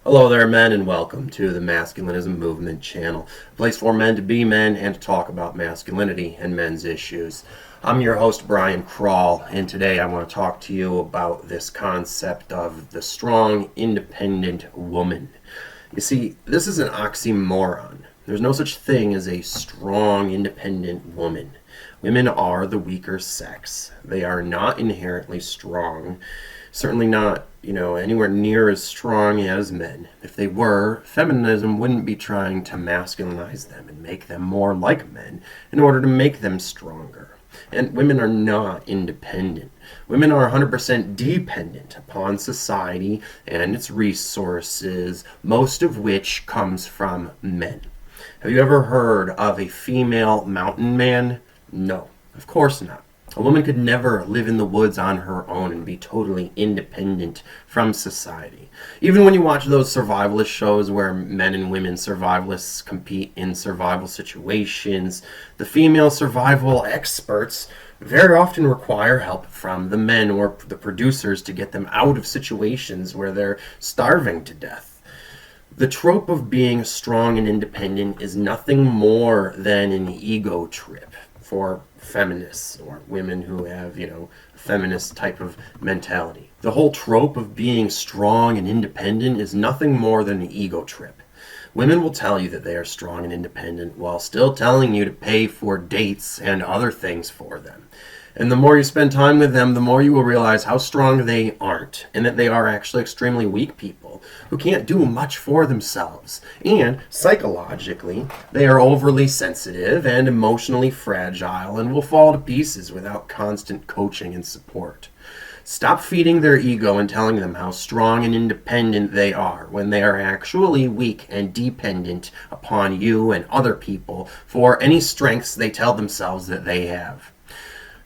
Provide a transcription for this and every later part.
Hello there, men, and welcome to the Masculinism Movement channel, a place for men to be men and to talk about masculinity and men's issues. I'm your host, Brian Krall, and today I want to talk to you about this concept of the strong, independent woman. You see, this is an oxymoron. There's no such thing as a strong, independent woman. Women are the weaker sex. They are not inherently strong. Certainly not, anywhere near as strong as men. If they were, feminism wouldn't be trying to masculinize them and make them more like men in order to make them stronger. And women are not independent. Women are 100% dependent upon society and its resources, most of which comes from men. Have you ever heard of a female mountain man? No, of course not. A woman could never live in the woods on her own and be totally independent from society. Even when you watch those survivalist shows where men and women survivalists compete in survival situations, the female survival experts very often require help from the men or the producers to get them out of situations where they're starving to death. The trope of being strong and independent is nothing more than an ego trip for feminists or women who have, a feminist type of mentality. The whole trope of being strong and independent is nothing more than an ego trip. Women will tell you that they are strong and independent while still telling you to pay for dates and other things for them. And the more you spend time with them, the more you will realize how strong they aren't, and that they are actually extremely weak people who can't do much for themselves. And psychologically, they are overly sensitive and emotionally fragile and will fall to pieces without constant coaching and support. Stop feeding their ego and telling them how strong and independent they are when they are actually weak and dependent upon you and other people for any strengths they tell themselves that they have.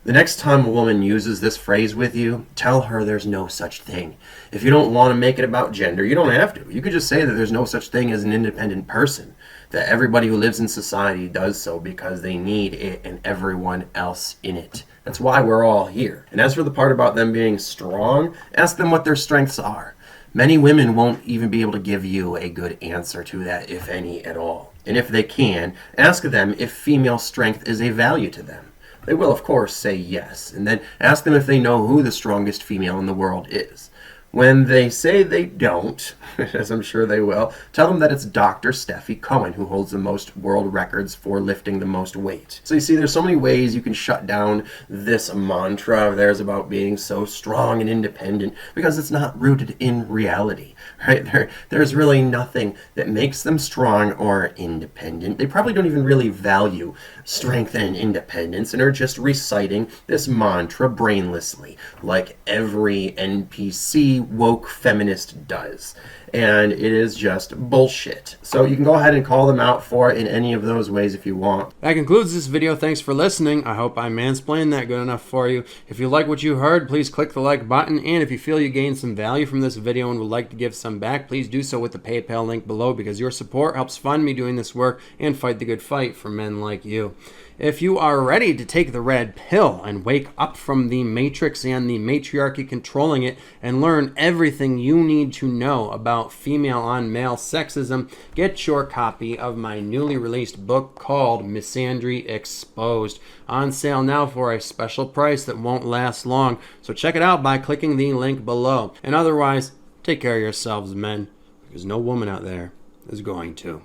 The next time a woman uses this phrase with you, tell her there's no such thing. If you don't want to make it about gender, you don't have to. You could just say that there's no such thing as an independent person, that everybody who lives in society does so because they need it and everyone else in it. That's why we're all here. And as for the part about them being strong, ask them what their strengths are. Many women won't even be able to give you a good answer to that, if any at all. And if they can, ask them if female strength is a value to them. They will, of course, say yes, and then ask them if they know who the strongest female in the world is. When they say they don't, as I'm sure they will, tell them that it's Dr. Steffi Cohen who holds the most world records for lifting the most weight. So you see, there's so many ways you can shut down this mantra of theirs about being so strong and independent because it's not rooted in reality, right? There's really nothing that makes them strong or independent. They probably don't even really value strength and independence and are just reciting this mantra brainlessly, like every NPC woke feminist does. And it is just bullshit. So you can go ahead and call them out for it in any of those ways if you want. That concludes this video. Thanks for listening. I hope I mansplained that good enough for you. If you like what you heard, please click the like button. And if you feel you gained some value from this video and would like to give some back, please do so with the PayPal link below, because your support helps fund me doing this work and fight the good fight for men like you. If you are ready to take the red pill and wake up from the matrix and the matriarchy controlling it and learn everything you need to know about female on male sexism, get your copy of my newly released book called Misandry Exposed, on sale now for a special price that won't last long. So check it out by clicking the link below. And otherwise, take care of yourselves, men, because no woman out there is going to.